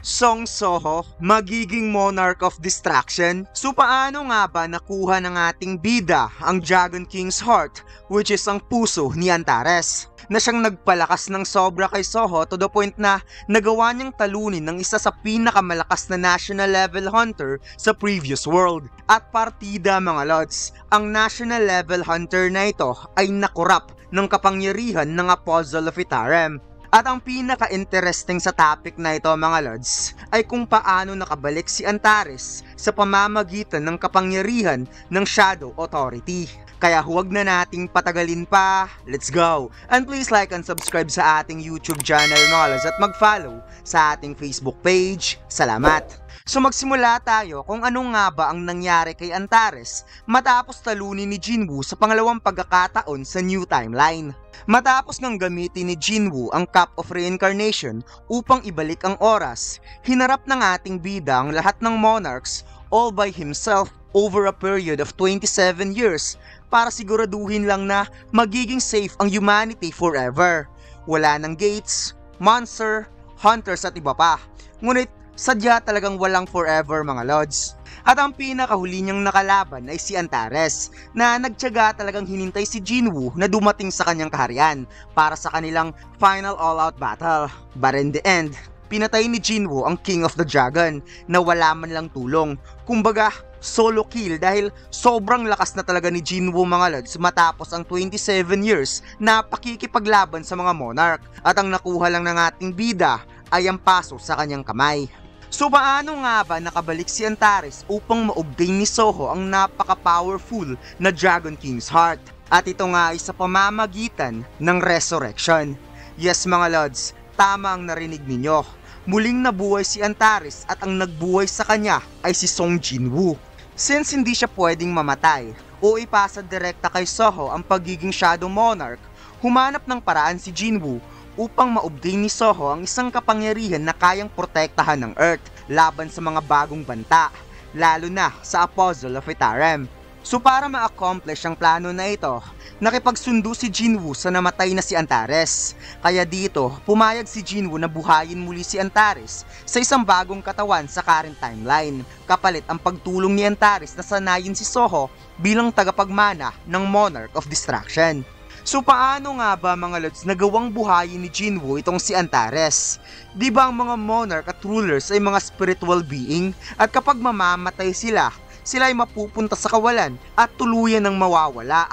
Song Soho, magiging monarch of distraction? So paano nga ba nakuha ng ating bida ang Dragon King's heart, which is ang puso ni Antares? Na siyang nagpalakas ng sobra kay Soho to the point na nagawa niyang talunin ng isa sa pinakamalakas na national level hunter sa previous world. At partida mga lods, ang national level hunter na ito ay nakurap ng kapangyarihan ng Apostle of Itarem. At ang pinaka-interesting sa topic na ito mga lods ay kung paano nakabalik si Antares sa pamamagitan ng kapangyarihan ng Shadow Authority. Kaya huwag na nating patagalin pa, let's go! And please like and subscribe sa ating YouTube channel mga lods at mag-follow sa ating Facebook page. Salamat! So magsimula tayo kung ano nga ba ang nangyari kay Antares matapos talunin ni Jinwoo sa pangalawang pagkakataon sa New Timeline. Matapos ngang gamitin ni Jinwoo ang Cup of Reincarnation upang ibalik ang oras, hinarap ng ating bida ang lahat ng monarchs all by himself over a period of 27 years para siguraduhin lang na magiging safe ang humanity forever. Wala ng gates, monster, hunters at iba pa. Ngunit sadya talagang walang forever mga lods. At ang pinakahuli niyang nakalaban ay si Antares na nagtiyaga talagang hinintay si Jinwoo na dumating sa kanyang kaharian para sa kanilang final all-out battle. But in the end, pinatay ni Jinwoo ang King of the Dragon na wala man lang tulong. Kumbaga, solo kill dahil sobrang lakas na talaga ni Jinwoo mga lods matapos ang 27 years na pakikipaglaban sa mga monarch at ang nakuha lang ng ating bida ay ang paso sa kanyang kamay. So paano nga ba nakabalik si Antares upang maobtain ni Soho ang napaka-powerful na Dragon King's heart? At ito nga ay sa pamamagitan ng resurrection. Yes mga lods, tama ang narinig ninyo. Muling nabuhay si Antares at ang nagbuhay sa kanya ay si Song Jinwoo. Since hindi siya pwedeng mamatay o ipasa direkta kay Soho ang pagiging Shadow Monarch, humanap ng paraan si Jinwoo upang maobtain ni Soho ang isang kapangyarihan na kayang protektahan ng Earth laban sa mga bagong banta, lalo na sa Apostle of Itarem. So para ma-accomplish ang plano na ito, nakipagsundo si Jinwoo sa namatay na si Antares. Kaya dito, pumayag si Jinwoo na buhayin muli si Antares sa isang bagong katawan sa current timeline, kapalit ang pagtulong ni Antares na sanayin si Soho bilang tagapagmana ng Monarch of Distraction. So paano nga ba mga lods nagawang buhayin ni Jinwoo itong si Antares? Di ba ang mga monarch at rulers ay mga spiritual being at kapag mamamatay sila ay mapupunta sa kawalan at tuluyan ng mawawala.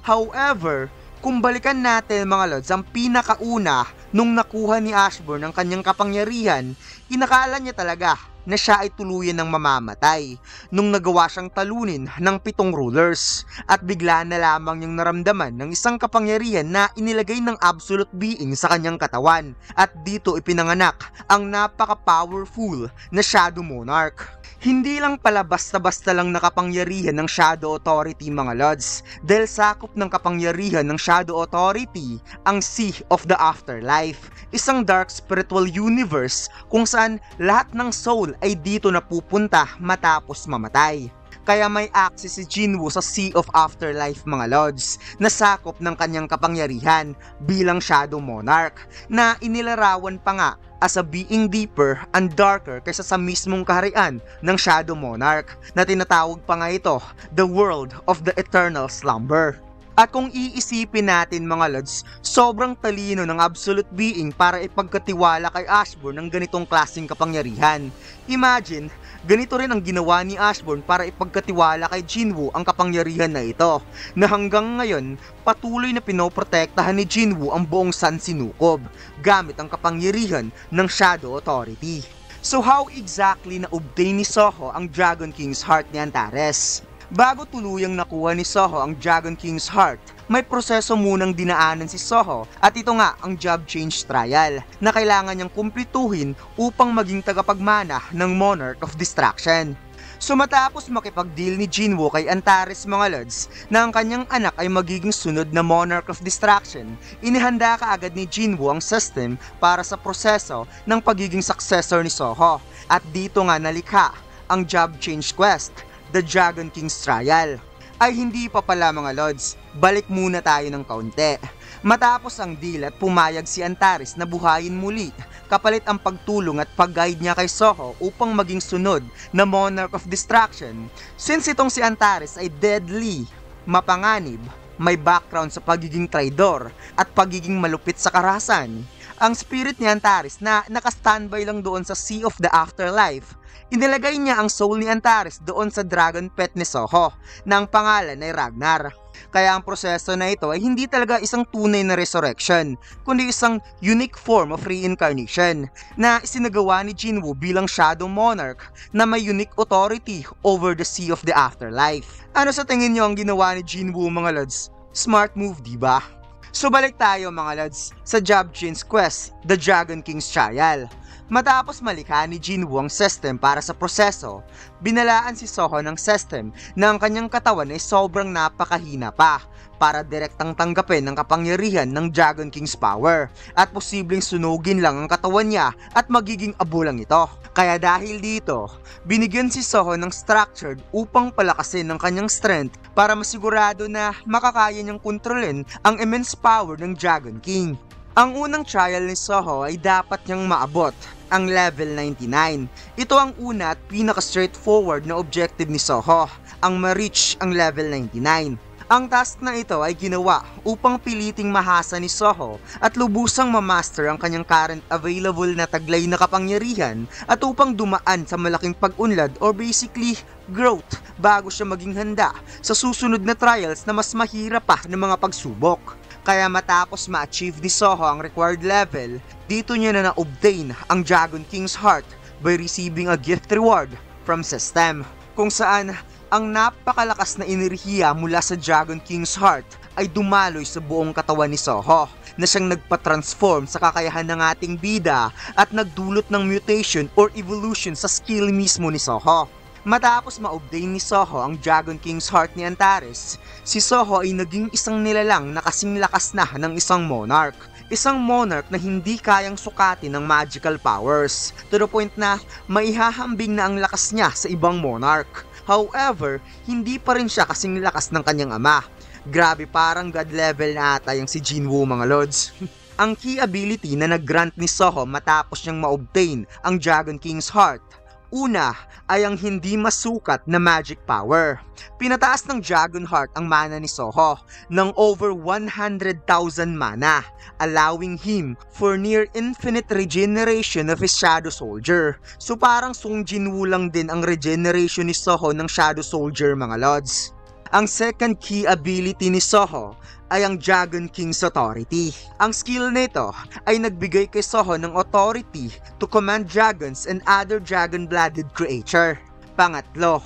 However, kung balikan natin mga lods ang pinakauna nung nakuha ni Ashburn ang kanyang kapangyarihan, inakala niya talaga na siya ay tuluyan ng mamamatay nung nagawa siyang talunin ng 7 rulers at bigla na lamang niyang naramdaman ng isang kapangyarihan na inilagay ng absolute being sa kanyang katawan at dito ipinanganak ang napaka-powerful na Shadow Monarch. Hindi lang pala basta-basta lang nakapangyarihan ng Shadow Authority mga lods, dahil sakop ng kapangyarihan ng Shadow Authority ang Sea of the Afterlife, isang dark spiritual universe kung saan lahat ng soul ay dito napupunta matapos mamatay. Kaya may access si Jinwoo sa Sea of Afterlife mga lods na sakop ng kanyang kapangyarihan bilang Shadow Monarch na inilarawan pa nga as a being deeper and darker kaysa sa mismong kaharian ng Shadow Monarch na tinatawag pa nga ito the World of the Eternal Slumber. At kung iisipin natin mga lods, sobrang talino ng absolute being para ipagkatiwala kay Ashburn ng ganitong klaseng kapangyarihan. Imagine, ganito rin ang ginawa ni Ashburn para ipagkatiwala kay Jinwoo ang kapangyarihan na ito, na hanggang ngayon patuloy na pinoprotektahan ni Jinwoo ang buong San Sinukob gamit ang kapangyarihan ng Shadow Authority. So how exactly na-obtain ni Soho ang Dragon King's heart ni Antares? Bago tuluyang nakuha ni Soho ang Dragon King's heart, may proseso munang dinaanan si Soho at ito nga ang job change trial na kailangan niyang kumplituhin upang maging tagapagmana ng Monarch of Distraction. So matapos makipag-deal ni Jinwoo kay Antares mga lods na ang kanyang anak ay magiging sunod na Monarch of Distraction, inihanda kaagad ni Jinwoo ang system para sa proseso ng pagiging successor ni Soho. At dito nga nalikha ang job change quest, The Dragon King's Trial. Ay hindi pa pala mga lods, balik muna tayo ng kaunti. Matapos ang deal at pumayag si Antares na buhayin muli, kapalit ang pagtulong at pag-guide niya kay Soho upang maging sunod na Monarch of Destruction. Since itong si Antares ay deadly, mapanganib, may background sa pagiging traidor at pagiging malupit sa karahasan, ang spirit ni Antares na nakastandby lang doon sa Sea of the Afterlife, inilagay niya ang soul ni Antares doon sa dragon pet ni Soho na ang pangalan ay Ragnar. Kaya ang proseso na ito ay hindi talaga isang tunay na resurrection, kundi isang unique form of reincarnation na isinagawa ni Jinwoo bilang Shadow Monarch na may unique authority over the Sea of the Afterlife. Ano sa tingin nyo ang ginawa ni Jinwoo, mga lods? Smart move, diba? So balik tayo, mga lods, sa Jabjin's quest, The Dragon King's Trial. Matapos malikha ni Jinwoo ang system para sa proseso, binalaan si Soho ng system na ang kanyang katawan ay sobrang napakahina pa para direktang tanggapin ang kapangyarihan ng Dragon King's power at posibleng sunugin lang ang katawan niya at magiging abo lang ito. Kaya dahil dito, binigyan si Soho ng structured upang palakasin ang kanyang strength para masigurado na makakaya niyang kontrolin ang immense power ng Dragon King. Ang unang trial ni Soho ay dapat niyang maabot ang level 99. Ito ang una at pinaka-straightforward na objective ni Soho, ang ma-reach ang level 99. Ang task na ito ay ginawa upang piliting mahasa ni Soho at lubusang mamaster ang kanyang current available na taglay na kapangyarihan at upang dumaan sa malaking pag-unlad or basically growth bago siya maging handa sa susunod na trials na mas mahirap pa ng mga pagsubok. Kaya matapos ma-achieve ni Soho ang required level, dito niya na na-obtain ang Dragon King's Heart by receiving a gift reward from system, kung saan ang napakalakas na enerhiya mula sa Dragon King's Heart ay dumaloy sa buong katawan ni Soho na siyang nagpa-transform sa kakayahan ng ating bida at nagdulot ng mutation or evolution sa skill mismo ni Soho. Matapos ma-obtain ni Soho ang Dragon King's Heart ni Antares, si Soho ay naging isang nilalang na kasing lakas na ng isang monarch. Isang monarch na hindi kayang sukatin ng magical powers, to the point na maihahambing na ang lakas niya sa ibang monarch. However, hindi pa rin siya kasing lakas ng kanyang ama. Grabe, parang god level na ata yung si Jinwoo, mga lods. Ang key ability na nag-grant ni Soho matapos niyang ma-obtain ang Dragon King's Heart, una ay ang hindi masukat na magic power. Pinataas ng Dragon Heart ang mana ni Soho ng over 100,000 mana, allowing him for near infinite regeneration of his Shadow Soldier. So parang Sung Jinwoo lang din ang regeneration ni Soho ng Shadow Soldier, mga lods. Ang second key ability ni Soho ay ang Dragon King's Authority. Ang skill nito ay nagbigay kay Soho ng authority to command dragons and other dragon-blooded creature. Pangatlo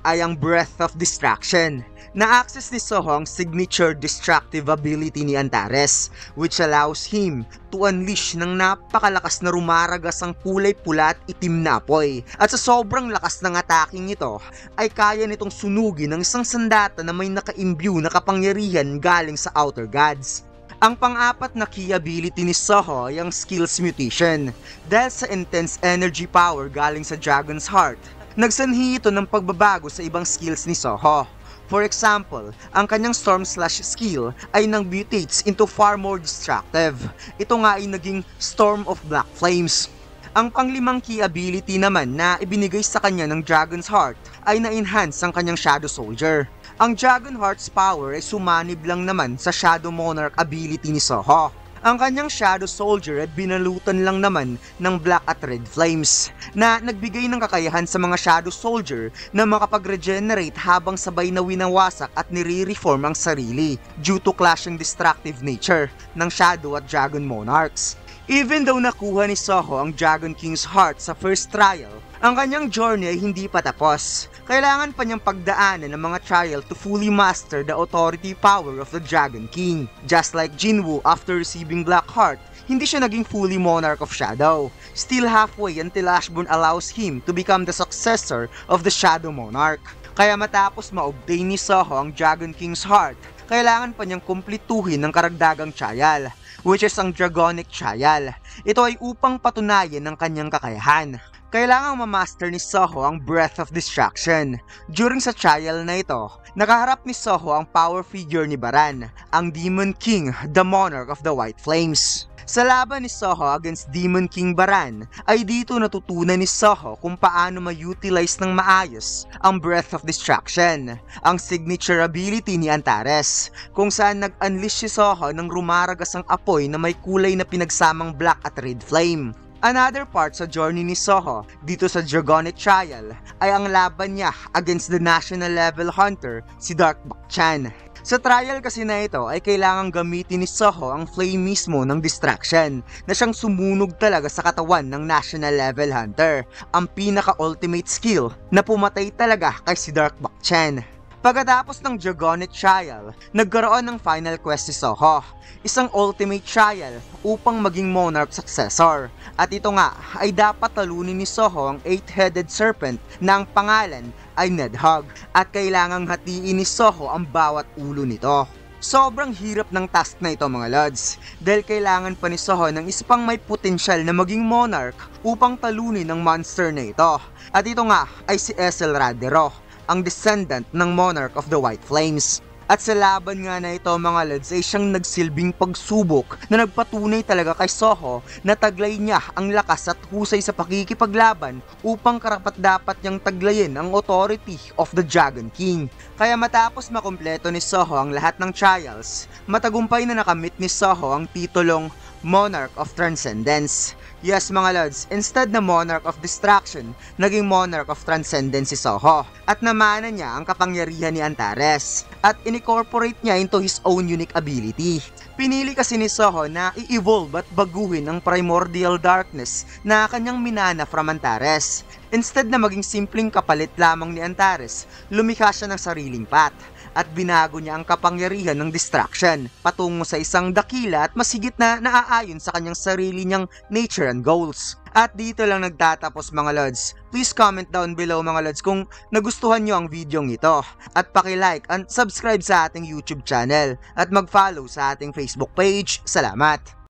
ay ang Breath of Destruction. Na-access ni Soho ang signature destructive ability ni Antares, which allows him to unleash ng napakalakas na rumaragas ang kulay pula at itim na apoy. At sa sobrang lakas ng attacking ito, ay kaya nitong sunugin ng isang sandata na may naka-imbue na kapangyarihan galing sa Outer Gods. Ang pang-apat na key ability ni Soho ay ang Skills Mutation. Dahil sa intense energy power galing sa Dragon's Heart, nagsanhi ito ng pagbabago sa ibang skills ni Soho. For example, ang kanyang Storm Slash skill ay nang-mutates into far more destructive. Ito nga ay naging Storm of Black Flames. Ang panglimang key ability naman na ibinigay sa kanya ng Dragon's Heart ay na-enhance ang kanyang Shadow Soldier. Ang Dragon Heart's power ay sumanib lang naman sa Shadow Monarch ability ni Soho. Ang kanyang Shadow Soldier ay binalutan lang naman ng Black at Red Flames na nagbigay ng kakayahan sa mga Shadow Soldier na makapag-regenerate habang sabay na winawasak at nire-reform ang sarili due to clashing destructive nature ng Shadow at Dragon Monarchs. Even though nakuha ni Soho ang Dragon King's Heart sa first trial, ang kanyang journey ay hindi pa tapos. Kailangan pa niyang pagdaanan ng mga trial to fully master the authority power of the Dragon King. Just like Jinwoo after receiving Black Heart, hindi siya naging fully Monarch of Shadow. Still halfway until Ashburn allows him to become the successor of the Shadow Monarch. Kaya matapos ma-obtain ni Soho ang Dragon King's Heart, kailangan pa niyang kumpletuhin ng karagdagang trial, which is ang Dragonic Trial. Ito ay upang patunayan ng kanyang kakayahan. kailangang mamaster ni Soho ang Breath of Distraction. During sa trial na ito, nakaharap ni Soho ang power figure ni Baran, ang Demon King, the Monarch of the White Flames. Sa laban ni Soho against Demon King Baran, ay dito natutunan ni Soho kung paano ma-utilize ng maayos ang Breath of Distraction, ang signature ability ni Antares, kung saan nag-unleash si Soho ng rumaragas ang apoy na may kulay na pinagsamang black at red flame. Another part sa journey ni Soho dito sa Dragonic Trial ay ang laban niya against the national level hunter si Dark Bakchan. Sa trial kasi na ito ay kailangang gamitin ni Soho ang flame mismo ng distraction na siyang sumunog talaga sa katawan ng national level hunter, ang pinaka-ultimate skill na pumatay talaga kay si Dark Bakchan. Pagkatapos ng Dragonic Trial, nagkaroon ng final quest si Soho, isang ultimate trial upang maging monarch successor. At ito nga ay dapat talunin ni Soho ang 8-headed serpent na ang pangalan ay Nidhogg at kailangang hatiin ni Soho ang bawat ulo nito. Sobrang hirap ng task na ito mga lods, dahil kailangan pa ni Soho ng isa pang may potensyal na maging monarch upang talunin ang monster na ito. At ito nga ay si Esselradero, ang descendant ng Monarch of the White Flames. At sa laban nga na ito mga lods ay siyang nagsilbing pagsubok na nagpatunay talaga kay Soho na taglay niya ang lakas at husay sa pakikipaglaban upang karapat-dapat niyang taglayin ang authority of the Dragon King. Kaya matapos makumpleto ni Soho ang lahat ng trials, matagumpay na nakamit ni Soho ang titulong Monarch of Transcendence. Yes mga lods, instead na Monarch of Distraction, naging Monarch of Transcendence si Soho at namana niya ang kapangyarihan ni Antares at incorporate niya into his own unique ability. Pinili kasi ni Soho na i-evolve at baguhin ang primordial darkness na kanyang minana from Antares. Instead na maging simpleng kapalit lamang ni Antares, lumikha siya ng sariling path at binago niya ang kapangyarihan ng distraction patungo sa isang dakila at mas higit na naaayon sa kanyang sarili niyang nature and goals. At dito lang nagtatapos mga lods. Please comment down below mga lods kung nagustuhan nyo ang video ito at paki-like and subscribe sa ating YouTube channel at mag-follow sa ating Facebook page. Salamat!